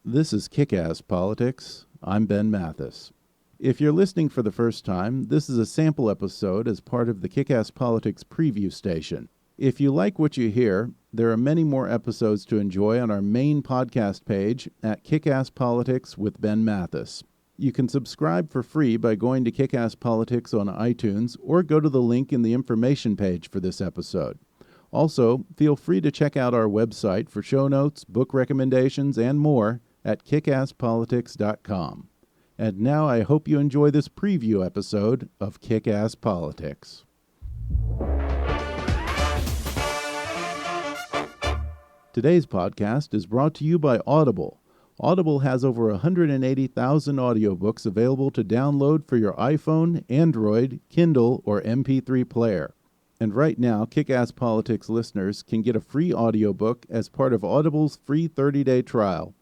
This is Kick-Ass Politics. I'm Ben Mathis. If you're listening for the first time, this is a sample episode as part of the Kick-Ass Politics preview station. If you like what you hear, there are many more episodes to enjoy on our main podcast page at Kick-Ass Politics with Ben Mathis. You can subscribe for free by going to Kick-Ass Politics on iTunes or go to the link in the information page for this episode. Also, feel free to check out our website for show notes, book recommendations, and more at kickasspolitics.com. And now I hope you enjoy this preview episode of Kick-Ass Politics. Today's podcast is brought to you by Audible. Audible has over 180,000 audiobooks available to download for your iPhone, Android, Kindle, or MP3 player. And right now, Kick-Ass Politics listeners can get a free audiobook as part of Audible's free 30-day trial.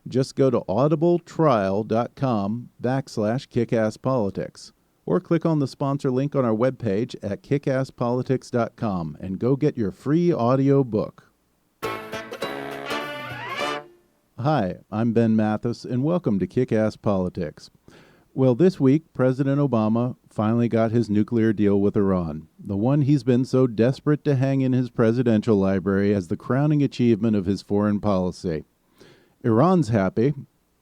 Just go to audibletrial.com/kickasspolitics or click on the sponsor link on our webpage at kickasspolitics.com and go get your free audiobook. Hi, I'm Ben Mathis, and welcome to Kick-Ass Politics. Well, this week, President Obama finally got his nuclear deal with Iran, the one he's been so desperate to hang in his presidential library as the crowning achievement of his foreign policy. Iran's happy.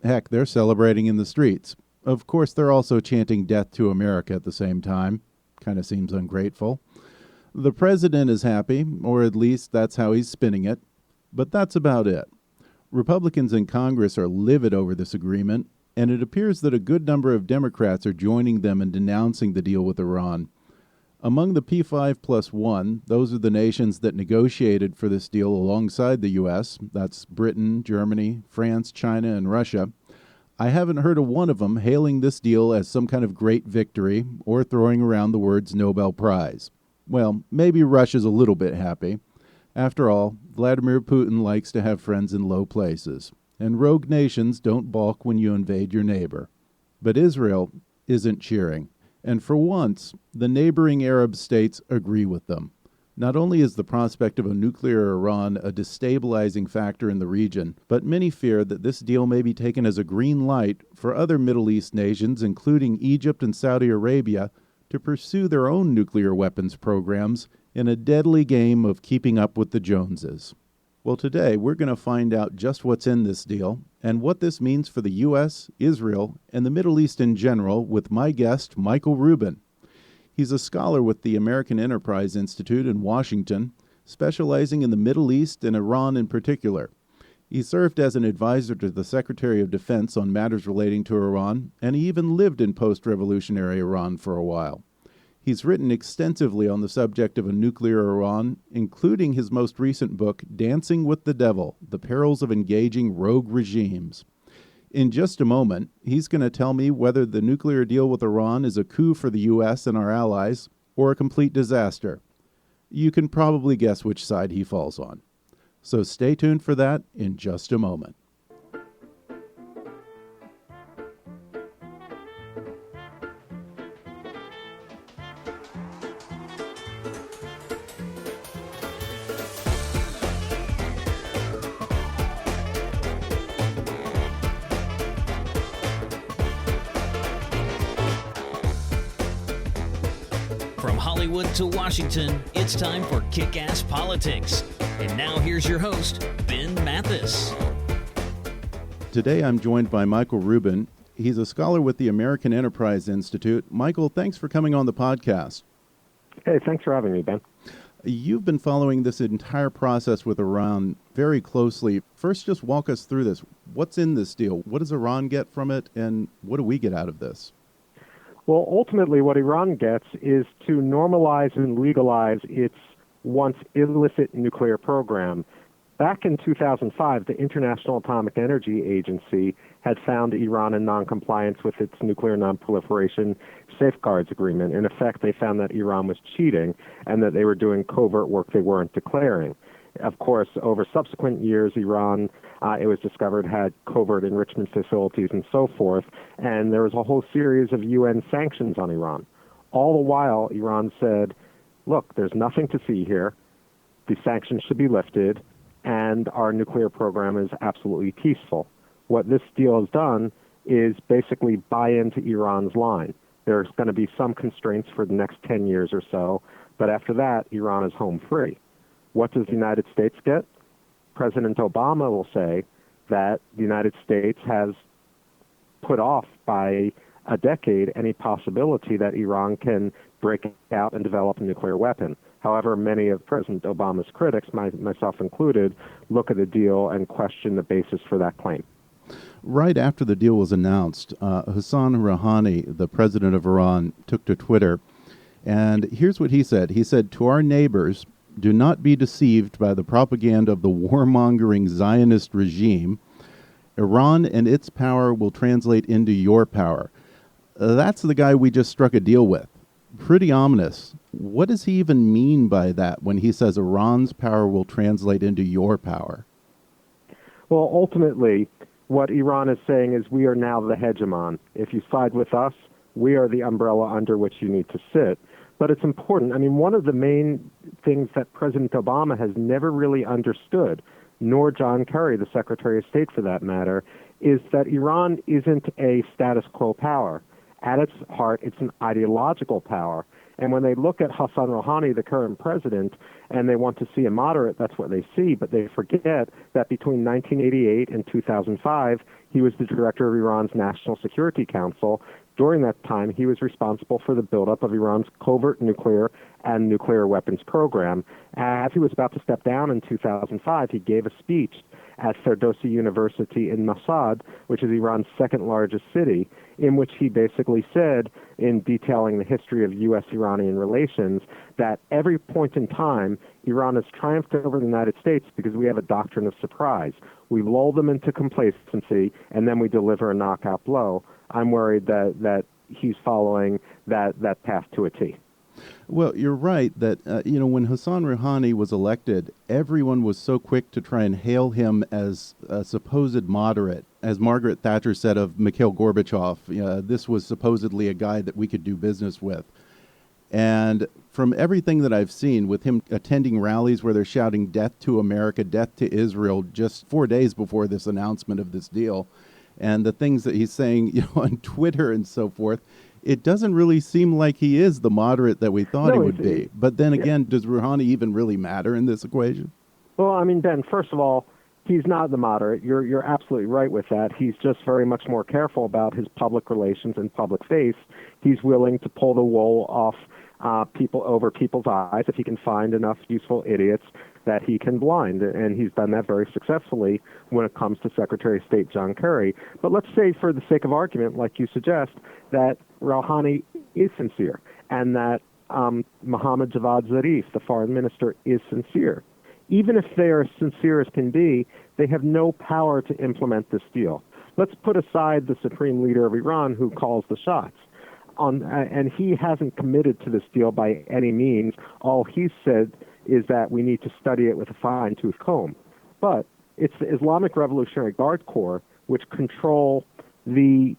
Heck, they're celebrating in the streets. Of course, they're also chanting death to America at the same time. Kind of seems ungrateful. The president is happy, or at least that's how he's spinning it. But that's about it. Republicans in Congress are livid over this agreement, and it appears that a good number of Democrats are joining them in denouncing the deal with Iran. Among the P5+1, those are the nations that negotiated for this deal alongside the U.S., that's Britain, Germany, France, China, and Russia. I haven't heard of one of them hailing this deal as some kind of great victory or throwing around the words Nobel Prize. Well, maybe Russia's a little bit happy. After all, Vladimir Putin likes to have friends in low places, and rogue nations don't balk when you invade your neighbor. But Israel isn't cheering, and for once, the neighboring Arab states agree with them. Not only is the prospect of a nuclear Iran a destabilizing factor in the region, but many fear that this deal may be taken as a green light for other Middle East nations, including Egypt and Saudi Arabia, to pursue their own nuclear weapons programs in a deadly game of keeping up with the Joneses. Well, today we're going to find out just what's in this deal and what this means for the U.S., Israel, and the Middle East in general with my guest, Michael Rubin. He's a scholar with the American Enterprise Insititute in Washington, specializing in the Middle East and Iran in particular. He served as an advisor to the Secretary of Defense on matters relating to Iran, and he even lived in post-revolutionary Iran for a while. He's written extensively on the subject of a nuclear Iran, including his most recent book, Dancing with the Devil: The Perils of Engaging Rogue Regimes. In just a moment, he's going to tell me whether the nuclear deal with Iran is a coup for the U.S. and our allies, or a complete disaster. You can probably guess which side he falls on. So stay tuned for that in just a moment. From Hollywood to Washington, it's time for Kick-Ass Politics. And now here's your host, Ben Mathis. Today I'm joined by Michael Rubin. He's a scholar with the American Enterprise Insititute. Michael, thanks for coming on the podcast. Hey, thanks for having me, Ben. You've been following this entire process with Iran very closely. First, just walk us through this. What's in this deal? What does Iran get from it, and what do we get out of this? Well, ultimately, what Iran gets is to normalize and legalize its once illicit nuclear program. Back in 2005, the International Atomic Energy Agency had found Iran in noncompliance with its nuclear nonproliferation safeguards agreement. In effect, they found that Iran was cheating and that they were doing covert work they weren't declaring. Of course, over subsequent years, Iran, it was discovered, had covert enrichment facilities and so forth, and there was a whole series of UN sanctions on Iran. All the while, Iran said, look, there's nothing to see here. The sanctions should be lifted, and our nuclear program is absolutely peaceful. What this deal has done is basically buy into Iran's line. There's going to be some constraints for the next 10 years or so, but after that, Iran is home free. What does the United States get? President Obama will say that the United States has put off by a decade any possibility that Iran can break out and develop a nuclear weapon. However, many of President Obama's critics, myself included, look at the deal and question the basis for that claim. Right after the deal was announced, Hassan Rouhani, the president of Iran, took to Twitter, and here's what he said. He said, "To our neighbors, do not be deceived by the propaganda of the warmongering Zionist regime. Iran and its power will translate into your power." That's the guy we just struck a deal with. Pretty ominous. What does he even mean by that when he says Iran's power will translate into your power? Well, ultimately, what Iran is saying is we are now the hegemon. If you side with us, we are the umbrella under which you need to sit. But it's important. I mean, one of the main things that President Obama has never really understood, nor John Kerry, the Secretary of State for that matter, is that Iran isn't a status quo power. At its heart, it's an ideological power. And when they look at Hassan Rouhani, the current president, and they want to see a moderate, that's what they see. But they forget that between 1988 and 2005, he was the director of Iran's National Security Council. During that time, he was responsible for the buildup of Iran's covert nuclear and nuclear weapons program. As he was about to step down in 2005, he gave a speech at Ferdowsi University in Mashhad, which is Iran's second largest city, in which he basically said, in detailing the history of U.S.-Iranian relations, that every point in time, Iran has triumphed over the United States because we have a doctrine of surprise. We lull them into complacency, and then we deliver a knockout blow. I'm worried that he's following that path to a T. Well, you're right that, when Hassan Rouhani was elected, everyone was so quick to try and hail him as a supposed moderate. As Margaret Thatcher said of Mikhail Gorbachev, this was supposedly a guy that we could do business with. And from everything that I've seen, with him attending rallies where they're shouting death to America, death to Israel, just 4 days before this announcement of this deal, and the things that he's saying on Twitter and so forth, it doesn't really seem like he is the moderate that we thought he would be. But then again, does Rouhani even really matter in this equation? Well, I mean, Ben, first of all, he's not the moderate. You're absolutely right with that. He's just very much more careful about his public relations and public face. He's willing to pull the wool off people's eyes if he can find enough useful idiots that he can blind, and he's done that very successfully when it comes to Secretary of State John Kerry. But let's say, for the sake of argument, like you suggest, that Rouhani is sincere, and that Mohammad Javad Zarif, the foreign minister, is sincere. Even if they are as sincere as can be, they have no power to implement this deal. Let's put aside the supreme leader of Iran who calls the shots. And he hasn't committed to this deal by any means. All he said is that we need to study it with a fine-tooth comb. But it's the Islamic Revolutionary Guard Corps which control the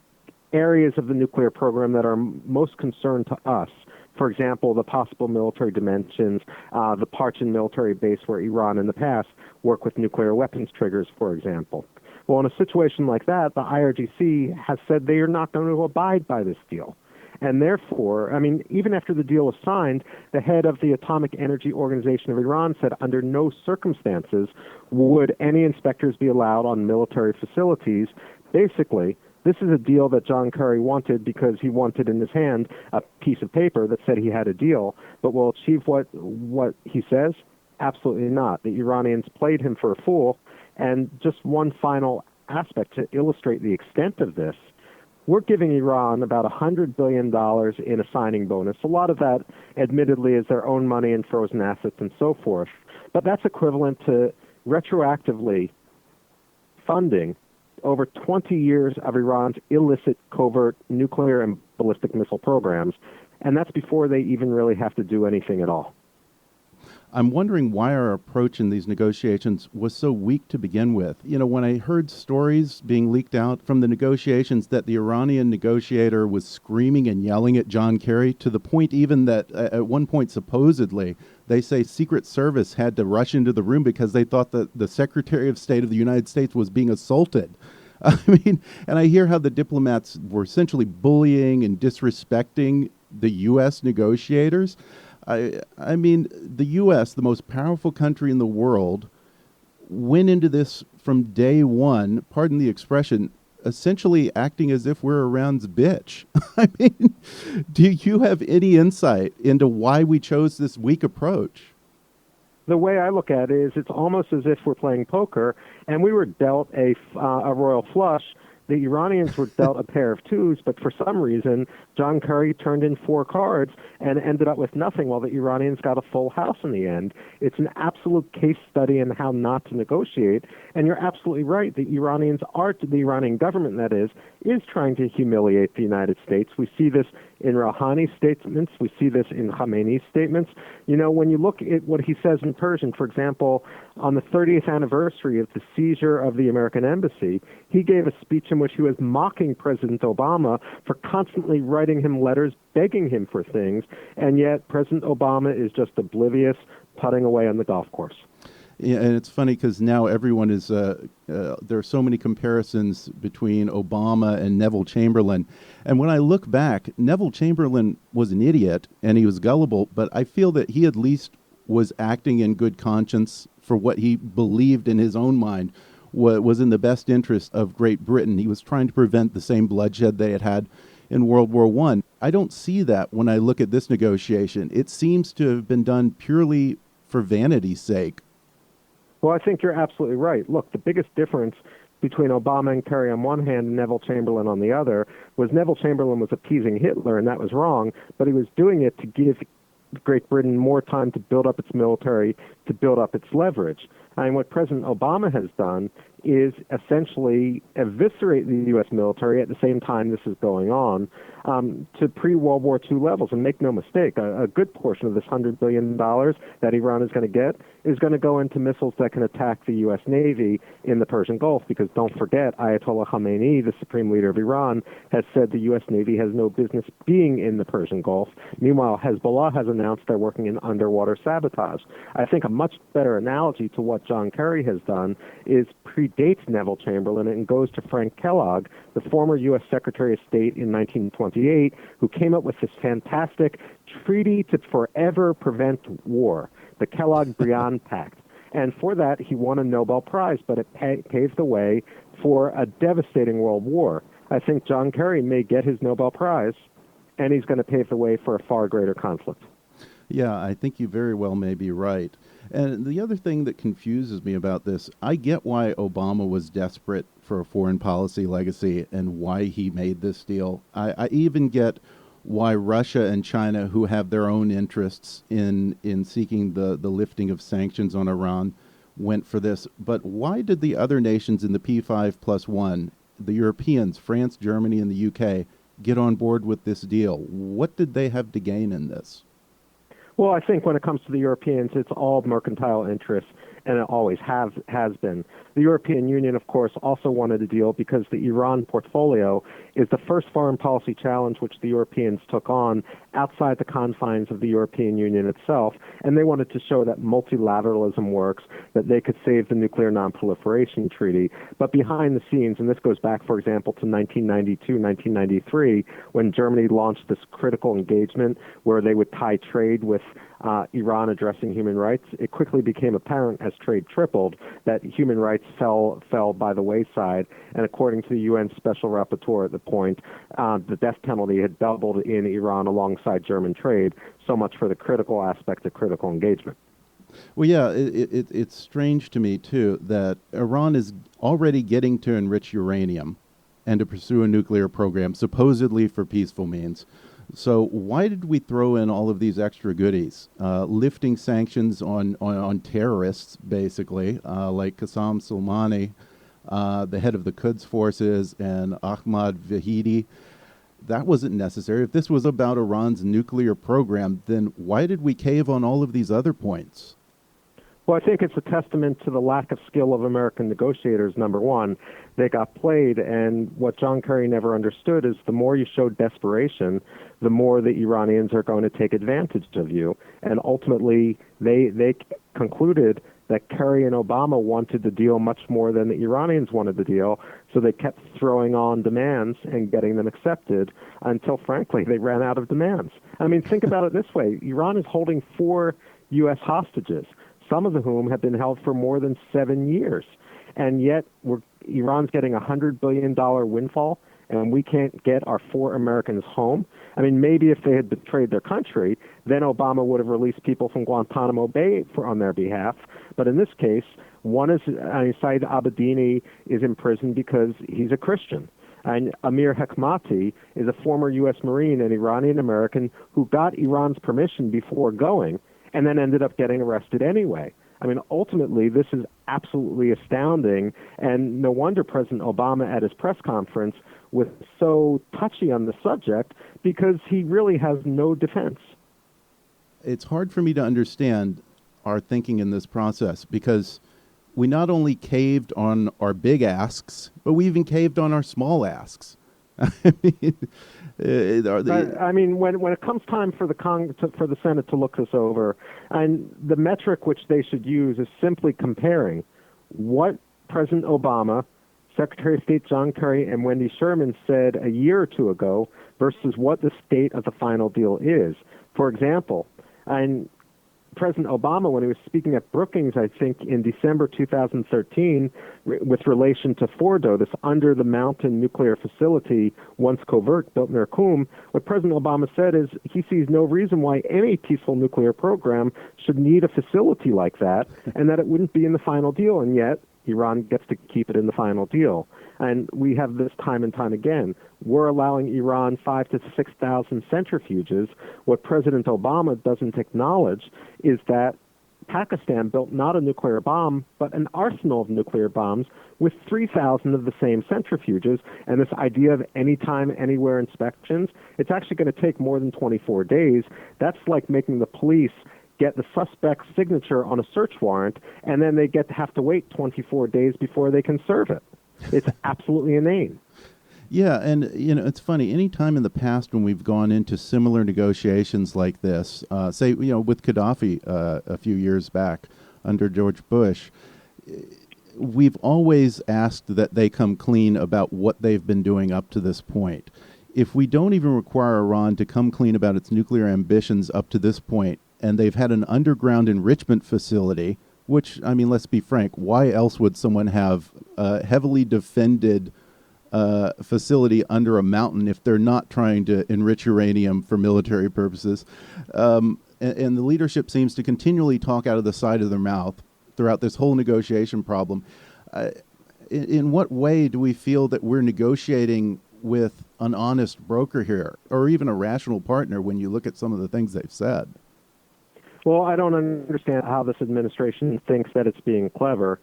areas of the nuclear program that are most concerned to us. For example, the possible military dimensions, the Parchin military base where Iran in the past worked with nuclear weapons triggers, for example. Well, in a situation like that, the IRGC has said they are not going to abide by this deal. And therefore, I mean, even after the deal was signed, the head of the Atomic Energy Organization of Iran said under no circumstances would any inspectors be allowed on military facilities. Basically, this is a deal that John Kerry wanted because he wanted in his hand a piece of paper that said he had a deal, but will achieve what he says? Absolutely not. The Iranians played him for a fool. And just one final aspect to illustrate the extent of this, we're giving Iran about $100 billion in a signing bonus. A lot of that, admittedly, is their own money and frozen assets and so forth. But that's equivalent to retroactively funding over 20 years of Iran's illicit covert nuclear and ballistic missile programs. And that's before they even really have to do anything at all. I'm wondering why our approach in these negotiations was so weak to begin with. When I heard stories being leaked out from the negotiations that the Iranian negotiator was screaming and yelling at John Kerry, to the point even that at one point, supposedly, they say Secret Service had to rush into the room because they thought that the Secretary of State of the United States was being assaulted. I mean, and I hear how the diplomats were essentially bullying and disrespecting the U.S. negotiators. I mean, the U.S., the most powerful country in the world, went into this from day one, pardon the expression, essentially acting as if we're Iran's bitch. I mean, do you have any insight into why we chose this weak approach? The way I look at it is it's almost as if we're playing poker and we were dealt a royal flush. The Iranians were dealt a pair of twos, but for some reason, John Kerry turned in 4 cards and ended up with nothing while the Iranians got a full house in the end. It's an absolute case study in how not to negotiate. And you're absolutely right. The Iranians the Iranian government, that is trying to humiliate the United States. We see this in Rouhani statements. We see this in Khamenei's statements. You know, when you look at what he says in Persian, for example, on the 30th anniversary of the seizure of the American embassy, he gave a speech in which he was mocking President Obama for constantly writing him letters begging him for things, and yet President Obama is just oblivious, putting away on the golf course. Yeah, and it's funny because now everyone is, there are so many comparisons between Obama and Neville Chamberlain. And when I look back, Neville Chamberlain was an idiot and he was gullible, but I feel that he at least was acting in good conscience for what he believed in his own mind was in the best interest of Great Britain. He was trying to prevent the same bloodshed they had had in World War I. I don't see that when I look at this negotiation. It seems to have been done purely for vanity's sake. Well, I think you're absolutely right. Look, the biggest difference between Obama and Kerry on one hand and Neville Chamberlain on the other was Neville Chamberlain was appeasing Hitler, and that was wrong, but he was doing it to give Great Britain more time to build up its military, to build up its leverage. And what President Obama has done is essentially eviscerate the U.S. military at the same time this is going on to pre-World War II levels. And make no mistake, a good portion of this $100 billion that Iran is going to get is going to go into missiles that can attack the U.S. Navy in the Persian Gulf, because don't forget, Ayatollah Khamenei, the supreme leader of Iran, has said the U.S. Navy has no business being in the Persian Gulf. Meanwhile, Hezbollah has announced they're working in underwater sabotage. I think a much better analogy to what John Kerry has done is predates Neville Chamberlain and goes to Frank Kellogg, the former U.S. Secretary of State in 1928, who came up with this fantastic treaty to forever prevent war, the Kellogg-Briand Pact. And for that, he won a Nobel Prize, but it paved the way for a devastating world war. I think John Kerry may get his Nobel Prize, and he's going to pave the way for a far greater conflict. Yeah, I think you very well may be right. And the other thing that confuses me about this, I get why Obama was desperate for a foreign policy legacy and why he made this deal. I even get why Russia and China, who have their own interests in seeking the lifting of sanctions on Iran, went for this. But why did the other nations in the P5+1, the Europeans, France, Germany, and the UK, get on board with this deal? What did they have to gain in this? Well, I think when it comes to the Europeans, it's all mercantile interests, and it always has been. The European Union, of course, also wanted a deal because the Iran portfolio is the first foreign policy challenge which the Europeans took on outside the confines of the European Union itself, and they wanted to show that multilateralism works, that they could save the Nuclear Non-Proliferation Treaty. But behind the scenes, and this goes back, for example, to 1992, 1993, when Germany launched this critical engagement where they would tie trade with Iran addressing human rights, it quickly became apparent as trade tripled that human rights fell by the wayside. And according to the UN Special Rapporteur at the point, the death penalty had doubled in Iran alongside German trade. So much for the critical aspect of critical engagement. Well, yeah, it's strange to me, too, that Iran is already getting to enrich uranium and to pursue a nuclear program, supposedly for peaceful means. So why did we throw in all of these extra goodies, lifting sanctions on terrorists, basically, like Qasem Soleimani, the head of the Quds forces, and Ahmad Vahidi? That wasn't necessary. If this was about Iran's nuclear program, then why did we cave on all of these other points? Well, I think it's a testament to the lack of skill of American negotiators, number one. They got played, and what John Kerry never understood is the more you show desperation, the more the Iranians are going to take advantage of you. And ultimately, they concluded that Kerry and Obama wanted the deal much more than the Iranians wanted the deal, so they kept throwing on demands and getting them accepted until, frankly, they ran out of demands. I mean, think about it this way. Iran is holding 4 U.S. hostages, some of whom have been held for more than 7 years. And yet Iran's getting a $100 billion windfall, and we can't get our 4 Americans home. I mean, maybe if they had betrayed their country, then Obama would have released people from Guantanamo Bay on their behalf. But in this case, one is Saeed Abedini is in prison because he's a Christian. And Amir Hekmati is a former U.S. Marine, an Iranian-American who got Iran's permission before going and then ended up getting arrested anyway. I mean, ultimately, this is absolutely astounding, and no wonder President Obama at his press conference was so touchy on the subject, because he really has no defense. It's hard for me to understand our thinking in this process, because we not only caved on our big asks, but we even caved on our small asks. I mean, when it comes time for the Senate to look this over, and the metric which they should use is simply comparing what President Obama, Secretary of State John Kerry, and Wendy Sherman said a year or two ago versus what the state of the final deal is. For example, and President Obama, when he was speaking at Brookings, I think in December 2013, with relation to Fordo, this under-the-mountain nuclear facility, once covert, built near Qum, what President Obama said is he sees no reason why any peaceful nuclear program should need a facility like that, and that it wouldn't be in the final deal, and yet Iran gets to keep it in the final deal. And we have this time and time again. We're allowing Iran 5,000 to 6,000 centrifuges. What President Obama doesn't acknowledge is that Pakistan built not a nuclear bomb, but an arsenal of nuclear bombs with 3,000 of the same centrifuges. And this idea of anytime, anywhere inspections, it's actually going to take more than 24 days. That's like making the police get the suspect's signature on a search warrant, and then they have to wait 24 days before they can serve it. It's absolutely inane. Yeah, and it's funny. Any time in the past when we've gone into similar negotiations like this, say with Gaddafi a few years back under George Bush, we've always asked that they come clean about what they've been doing up to this point. If we don't even require Iran to come clean about its nuclear ambitions up to this point, and they've had an underground enrichment facility, which, I mean, let's be frank, why else would someone have a heavily defended facility under a mountain if they're not trying to enrich uranium for military purposes? And the leadership seems to continually talk out of the side of their mouth throughout this whole negotiation problem. In what way do we feel that we're negotiating with an honest broker here, or even a rational partner, when you look at some of the things they've said? Well, I don't understand how this administration thinks that it's being clever.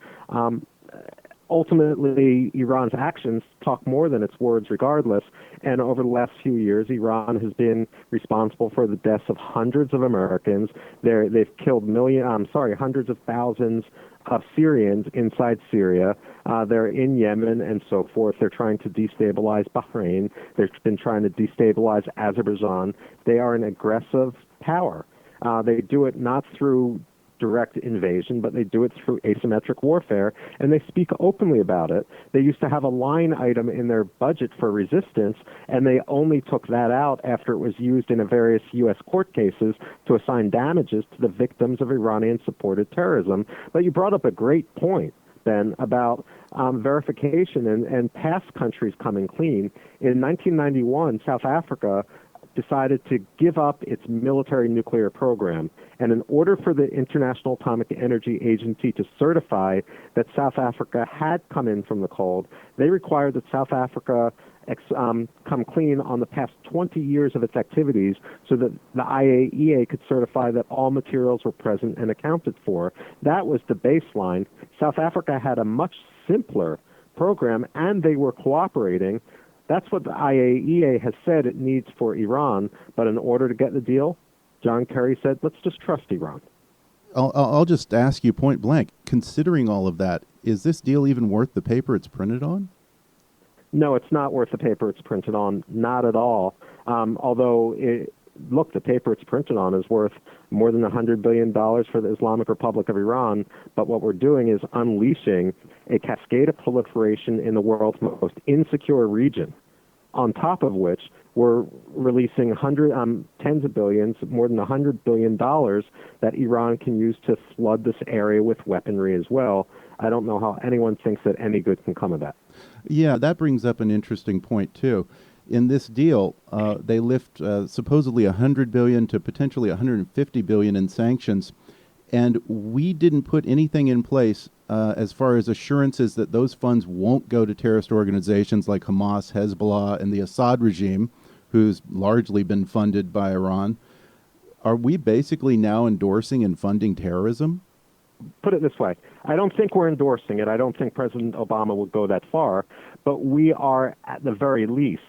Ultimately, Iran's actions talk more than its words regardless. And over the last few years, Iran has been responsible for the deaths of hundreds of Americans. They've killed hundreds of thousands of Syrians inside Syria. They're in Yemen and so forth. They're trying to destabilize Bahrain. They've been trying to destabilize Azerbaijan. They are an aggressive power. They do it not through direct invasion, but they do it through asymmetric warfare, and they speak openly about it. They used to have a line item in their budget for resistance, and they only took that out after it was used in various U.S. court cases to assign damages to the victims of Iranian-supported terrorism. But you brought up a great point, Ben, about verification and past countries coming clean. In 1991, South Africa decided to give up its military nuclear program. And in order for the International Atomic Energy Agency to certify that South Africa had come in from the cold, they required that South Africa come clean on the past 20 years of its activities so that the IAEA could certify that all materials were present and accounted for. That was the baseline. South Africa had a much simpler program, and they were cooperating. That's what the IAEA has said it needs for Iran, but in order to get the deal, John Kerry said, let's just trust Iran. I'll just ask you point blank, considering all of that, is this deal even worth the paper it's printed on? No, it's not worth the paper it's printed on, not at all. Although look, the paper it's printed on is worth more than $100 billion for the Islamic Republic of Iran, but what we're doing is unleashing a cascade of proliferation in the world's most insecure region, on top of which we're releasing tens of billions, more than $100 billion that Iran can use to flood this area with weaponry as well. I don't know how anyone thinks that any good can come of that. Yeah, that brings up an interesting point, too. In this deal, they lift supposedly $100 billion to potentially $150 billion in sanctions, and we didn't put anything in place as far as assurances that those funds won't go to terrorist organizations like Hamas, Hezbollah, and the Assad regime, who's largely been funded by Iran. Are we basically now endorsing and funding terrorism? Put it this way. I don't think we're endorsing it. I don't think President Obama would go that far, but we are, at the very least,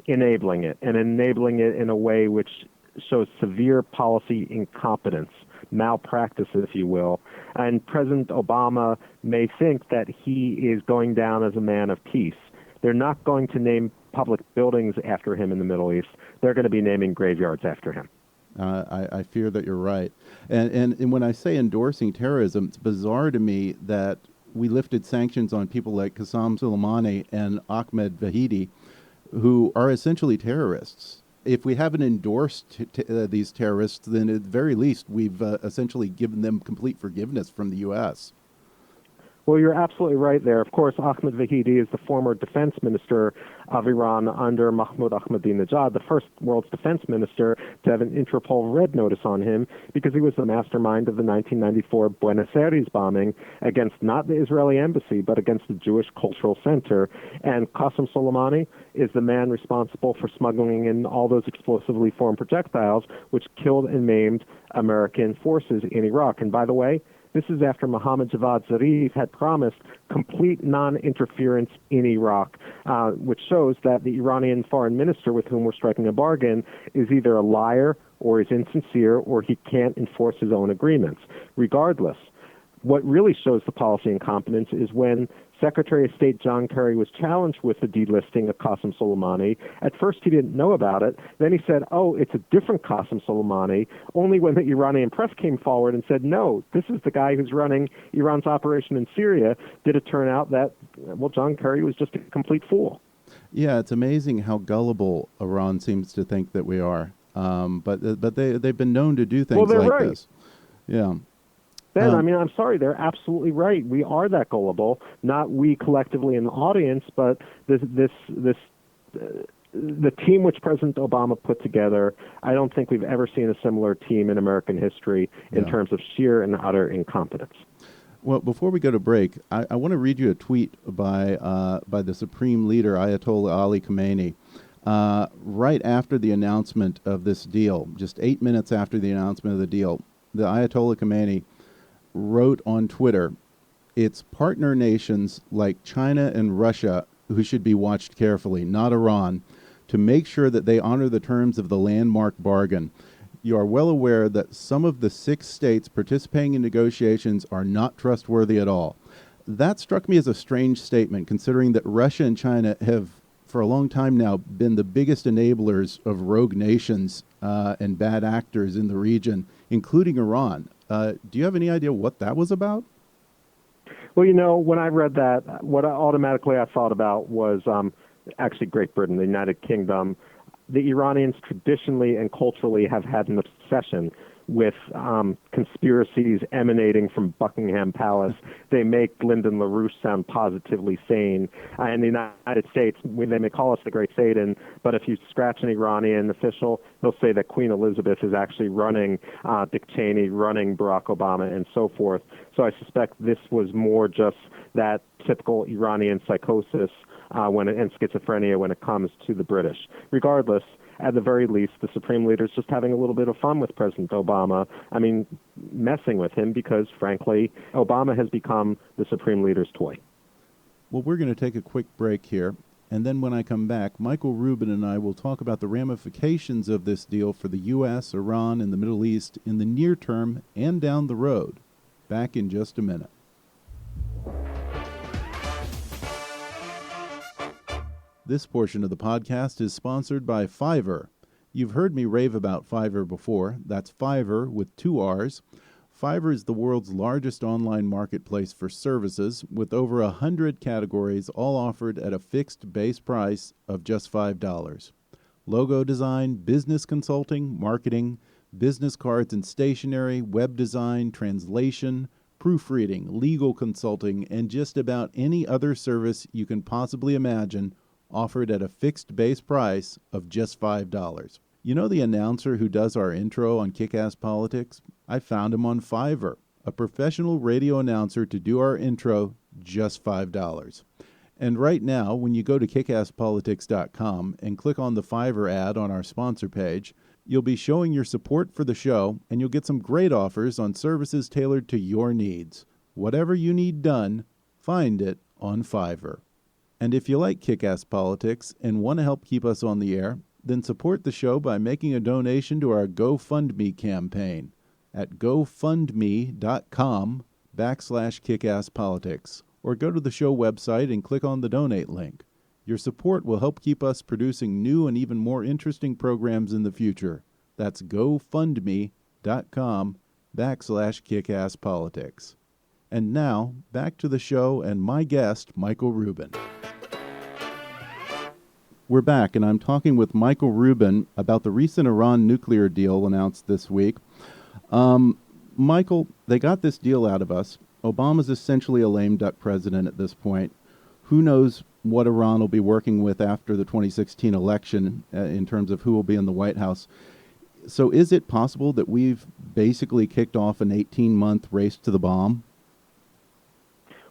enabling it, and enabling it in a way which shows severe policy incompetence, malpractice, if you will. And President Obama may think that he is going down as a man of peace. They're not going to name public buildings after him in the Middle East. They're going to be naming graveyards after him. I fear that you're right. And when I say endorsing terrorism, it's bizarre to me that we lifted sanctions on people like Qasem Soleimani and Ahmed Vahidi, who are essentially terrorists. If we haven't endorsed these terrorists, then at the very least, we've essentially given them complete forgiveness from the U.S. Well, you're absolutely right there. Of course, Ahmed Vahidi is the former defense minister of Iran under Mahmoud Ahmadinejad, the first world's defense minister to have an Interpol red notice on him because he was the mastermind of the 1994 Buenos Aires bombing against not the Israeli embassy, but against the Jewish Cultural Center. And Qasem Soleimani is the man responsible for smuggling in all those explosively formed projectiles, which killed and maimed American forces in Iraq. And by the way, this is after Mohammad Javad Zarif had promised complete non-interference in Iraq, which shows that the Iranian foreign minister with whom we're striking a bargain is either a liar or is insincere or he can't enforce his own agreements. Regardless, what really shows the policy incompetence is when Secretary of State John Kerry was challenged with the delisting of Qasem Soleimani. At first, he didn't know about it. Then he said, oh, it's a different Qasem Soleimani. Only when the Iranian press came forward and said, no, this is the guy who's running Iran's operation in Syria, did it turn out that, well, John Kerry was just a complete fool. Yeah, it's amazing how gullible Iran seems to think that we are. But they've been known to do things like right. this. Yeah. Ben, I mean, I'm sorry, they're absolutely right. We are that gullible, not we collectively in the audience, but the team which President Obama put together. I don't think we've ever seen a similar team in American history in terms of sheer and utter incompetence. Well, before we go to break, I want to read you a tweet by the Supreme Leader, Ayatollah Ali Khamenei, right after the announcement of this deal, just 8 minutes after the announcement of the deal. The Ayatollah Khamenei wrote on Twitter, it's partner nations like China and Russia who should be watched carefully, not Iran, to make sure that they honor the terms of the landmark bargain. You are well aware that some of the 6 states participating in negotiations are not trustworthy at all. That struck me as a strange statement, considering that Russia and China have, for a long time now, been the biggest enablers of rogue nations and bad actors in the region, including Iran. Do you have any idea what that was about? Well, you know, when I read that, what automatically I thought about was actually Great Britain, the United Kingdom. The Iranians traditionally and culturally have had an obsession with conspiracies emanating from Buckingham Palace. They make Lyndon LaRouche sound positively sane. In the United States, they may call us the Great Satan, but if you scratch an Iranian official, they'll say that Queen Elizabeth is actually running Dick Cheney, running Barack Obama, and so forth. So I suspect this was more just that typical Iranian psychosis and schizophrenia when it comes to the British. Regardless, at the very least, the Supreme Leader is just having a little bit of fun with President Obama. I mean, messing with him because, frankly, Obama has become the Supreme Leader's toy. Well, we're going to take a quick break here. And then when I come back, Michael Rubin and I will talk about the ramifications of this deal for the U.S., Iran, and the Middle East in the near term and down the road. Back in just a minute. This portion of the podcast is sponsored by Fiverr. You've heard me rave about Fiverr before. That's Fiverr with 2 R's. Fiverr is the world's largest online marketplace for services with over 100 categories, all offered at a fixed base price of just $5. Logo design, business consulting, marketing, business cards and stationery, web design, translation, proofreading, legal consulting, and just about any other service you can possibly imagine, offered at a fixed base price of just $5. You know the announcer who does our intro on Kick-Ass Politics? I found him on Fiverr, a professional radio announcer to do our intro, just $5. And right now, when you go to kickasspolitics.com and click on the Fiverr ad on our sponsor page, you'll be showing your support for the show, and you'll get some great offers on services tailored to your needs. Whatever you need done, find it on Fiverr. And if you like Kick-Ass Politics and want to help keep us on the air, then support the show by making a donation to our GoFundMe campaign at gofundme.com/kickasspolitics, or go to the show website and click on the donate link. Your support will help keep us producing new and even more interesting programs in the future. That's gofundme.com/kickasspolitics. And now, back to the show and my guest, Michael Rubin. We're back, and I'm talking with Michael Rubin about the recent Iran nuclear deal announced this week. Michael, they got this deal out of us. Obama's essentially a lame duck president at this point. Who knows what Iran will be working with after the 2016 election in terms of who will be in the White House. So is it possible that we've basically kicked off an 18-month race to the bomb?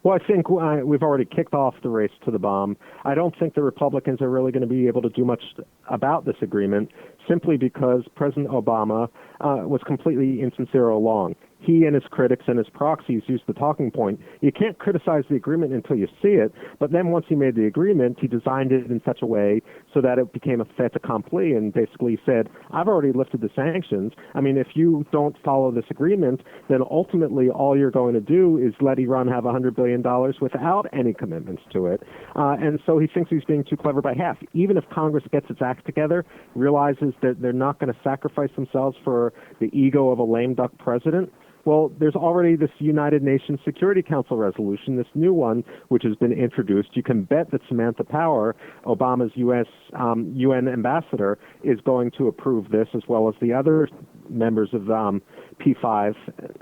Well, I think we've already kicked off the race to the bomb. I don't think the Republicans are really going to be able to do much about this agreement, simply because President Obama was completely insincere all along. He and his critics and his proxies used the talking point, you can't criticize the agreement until you see it, but then once he made the agreement, he designed it in such a way so that it became a fait accompli and basically said, I've already lifted the sanctions. I mean, if you don't follow this agreement, then ultimately all you're going to do is let Iran have $100 billion without any commitments to it. And so he thinks he's being too clever by half. Even if Congress gets its act together, realizes that they're not going to sacrifice themselves for the ego of a lame duck president, well, there's already this United Nations Security Council resolution, this new one, which has been introduced. You can bet that Samantha Power, Obama's U.S. UN ambassador, is going to approve this, as well as the other members of P5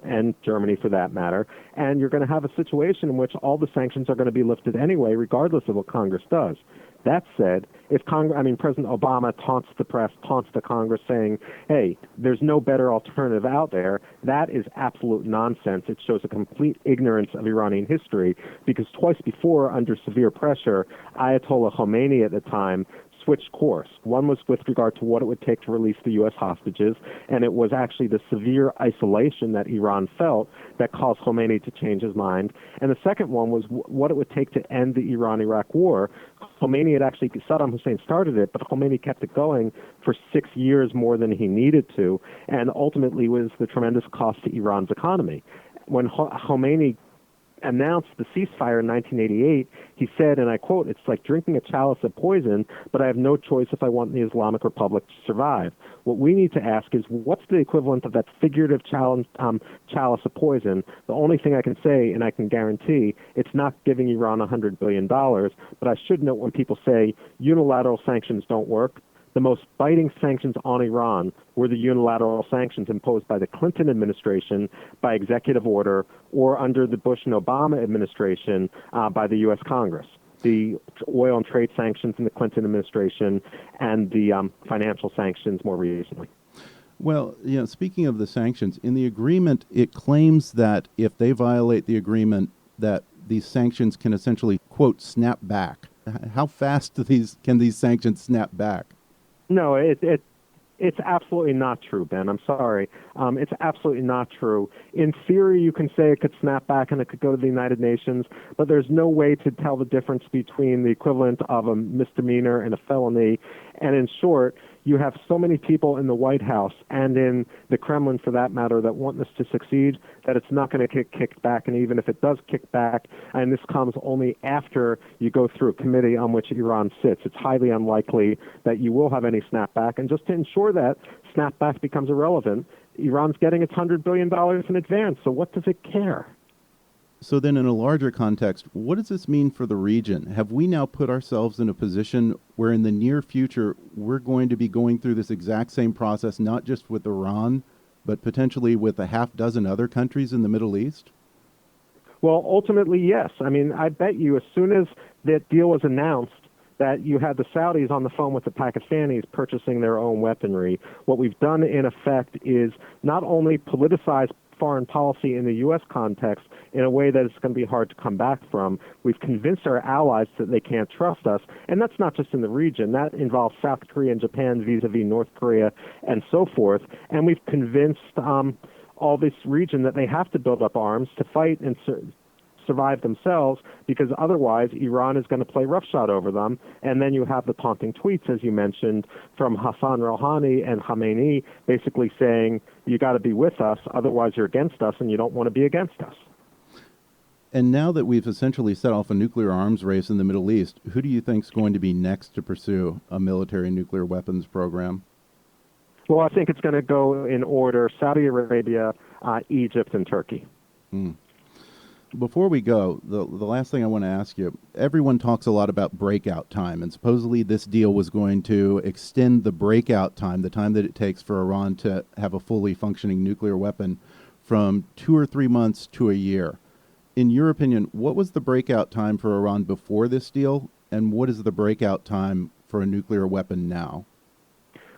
and Germany, for that matter. And you're going to have a situation in which all the sanctions are going to be lifted anyway, regardless of what Congress does. That said, if President Obama taunts the press, taunts the Congress, saying, hey, there's no better alternative out there, that is absolute nonsense. It shows a complete ignorance of Iranian history, because twice before, under severe pressure, Ayatollah Khomeini at the time switched course. One was with regard to what it would take to release the U.S. hostages, and it was actually the severe isolation that Iran felt that caused Khomeini to change his mind. And the second one was what it would take to end the Iran-Iraq war. Saddam Hussein started it, but Khomeini kept it going for 6 years more than he needed to, and ultimately was the tremendous cost to Iran's economy. When Khomeini announced the ceasefire in 1988, he said, and I quote, "It's like drinking a chalice of poison, but I have no choice if I want the Islamic Republic to survive." What we need to ask is, what's the equivalent of that figurative chalice of poison? The only thing I can say, and I can guarantee, it's not giving Iran $100 billion, but I should note when people say unilateral sanctions don't work, the most biting sanctions on Iran were the unilateral sanctions imposed by the Clinton administration by executive order, or under the Bush and Obama administration by the U.S. Congress. The oil and trade sanctions in the Clinton administration, and the financial sanctions more recently. Well, speaking of the sanctions, in the agreement, it claims that if they violate the agreement, that these sanctions can essentially, quote, snap back. How fast can these sanctions snap back? No, it's absolutely not true, Ben. I'm sorry. It's absolutely not true. In theory, you can say it could snap back and it could go to the United Nations, but there's no way to tell the difference between the equivalent of a misdemeanor and a felony. And in short, you have so many people in the White House and in the Kremlin, for that matter, that want this to succeed, that it's not going to get kicked back. And even if it does kick back, and this comes only after you go through a committee on which Iran sits, it's highly unlikely that you will have any snapback. And just to ensure that snapback becomes irrelevant, Iran's getting its $100 billion in advance. So what does it care? So then in a larger context, what does this mean for the region? Have we now put ourselves in a position where in the near future we're going to be going through this exact same process, not just with Iran, but potentially with a half dozen other countries in the Middle East? Well, ultimately, yes. I mean, I bet you as soon as that deal was announced, that you had the Saudis on the phone with the Pakistanis purchasing their own weaponry. What we've done, in effect, is not only politicize foreign policy in the U.S. context in a way that it's going to be hard to come back from. We've convinced our allies that they can't trust us, and that's not just in the region. That involves South Korea and Japan vis-a-vis North Korea and so forth. And we've convinced all this region that they have to build up arms to fight and survive themselves, because otherwise Iran is going to play roughshod over them. And then you have the taunting tweets, as you mentioned, from Hassan, Rouhani, and Khamenei, basically saying, you got to be with us, otherwise you're against us, and you don't want to be against us. And now that we've essentially set off a nuclear arms race in the Middle East, who do you think is going to be next to pursue a military nuclear weapons program? Well, I think it's going to go in order: Saudi Arabia, Egypt, and Turkey. Before we go, the last thing I want to ask you, everyone talks a lot about breakout time, and supposedly this deal was going to extend the breakout time, the time that it takes for Iran to have a fully functioning nuclear weapon, from 2 or 3 months to a year. In your opinion, what was the breakout time for Iran before this deal, and what is the breakout time for a nuclear weapon now?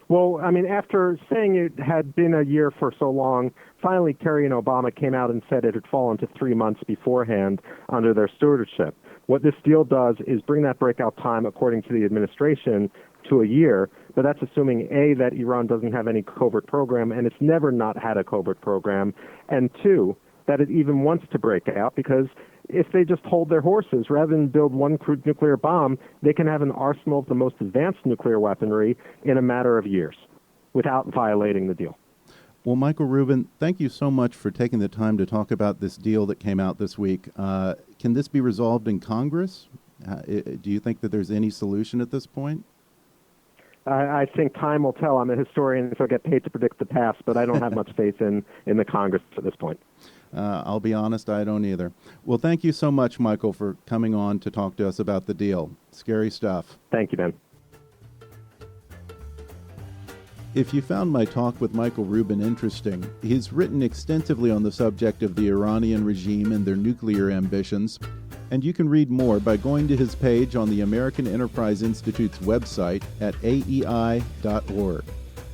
Well, I mean, after saying it had been a year for so long, finally Kerry and Obama came out and said it had fallen to 3 months beforehand under their stewardship. What this deal does is bring that breakout time, according to the administration, to a year, but that's assuming, A, that Iran doesn't have any covert program, and it's never not had a covert program, and 2, that it even wants to break out, because if they just hold their horses, rather than build one crude nuclear bomb, they can have an arsenal of the most advanced nuclear weaponry in a matter of years without violating the deal. Well, Michael Rubin, thank you so much for taking the time to talk about this deal that came out this week. Can this be resolved in Congress? Do you think that there's any solution at this point? I think time will tell. I'm a historian, so I get paid to predict the past, but I don't have much faith in the Congress at this point. I'll be honest, I don't either. Well, thank you so much, Michael, for coming on to talk to us about the deal. Scary stuff. Thank you, Ben. If you found my talk with Michael Rubin interesting, he's written extensively on the subject of the Iranian regime and their nuclear ambitions, and you can read more by going to his page on the American Enterprise Institute's website at aei.org.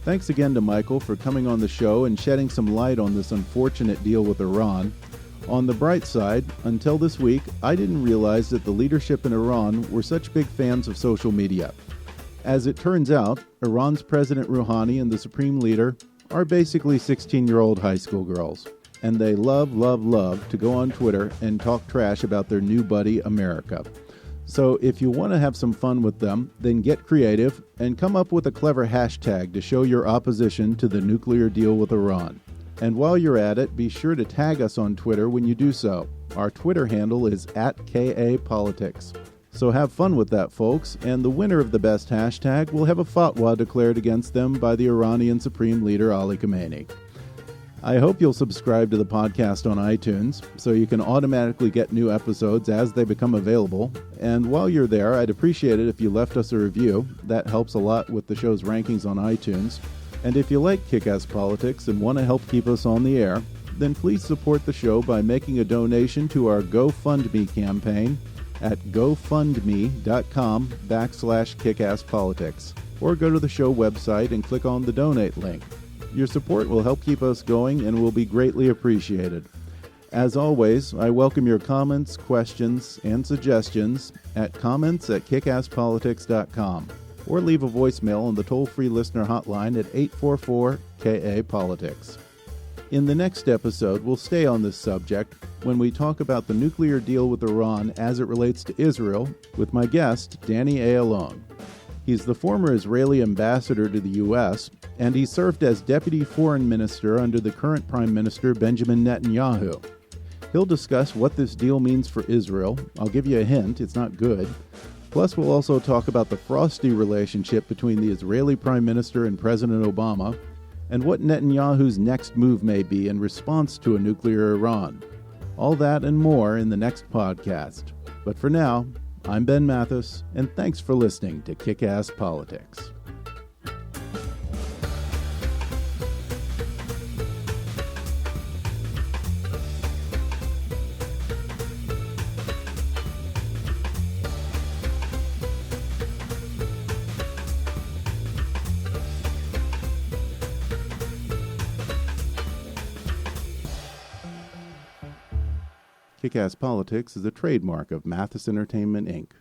Thanks again to Michael for coming on the show and shedding some light on this unfortunate deal with Iran. On the bright side, until this week, I didn't realize that the leadership in Iran were such big fans of social media. As it turns out, Iran's President Rouhani and the Supreme Leader are basically 16-year-old high school girls. And they love to go on Twitter and talk trash about their new buddy, America. So if you want to have some fun with them, then get creative and come up with a clever hashtag to show your opposition to the nuclear deal with Iran. And while you're at it, be sure to tag us on Twitter when you do so. Our Twitter handle is @KAPolitics. So have fun with that, folks, and the winner of the best hashtag will have a fatwa declared against them by the Iranian Supreme Leader Ali Khamenei. I hope you'll subscribe to the podcast on iTunes so you can automatically get new episodes as they become available. And while you're there, I'd appreciate it if you left us a review. That helps a lot with the show's rankings on iTunes. And if you like Kick-Ass Politics and want to help keep us on the air, then please support the show by making a donation to our GoFundMe campaign at gofundme.com/kickasspolitics, or go to the show website and click on the donate link. Your support will help keep us going and will be greatly appreciated. As always, I welcome your comments, questions, and suggestions at comments@kickasspolitics.com, or leave a voicemail on the toll-free listener hotline at 844-KA-POLITICS. In the next episode, we'll stay on this subject when we talk about the nuclear deal with Iran as it relates to Israel with my guest, Danny Ayalon. He's the former Israeli ambassador to the U.S., and he served as deputy foreign minister under the current Prime Minister Benjamin Netanyahu. He'll discuss what this deal means for Israel. I'll give you a hint, it's not good. Plus, we'll also talk about the frosty relationship between the Israeli Prime Minister and President Obama, and what Netanyahu's next move may be in response to a nuclear Iran. All that and more in the next podcast. But for now, I'm Ben Mathis, and thanks for listening to Kick-Ass Politics. Kick-Ass Politics is a trademark of Mathis Entertainment, Inc.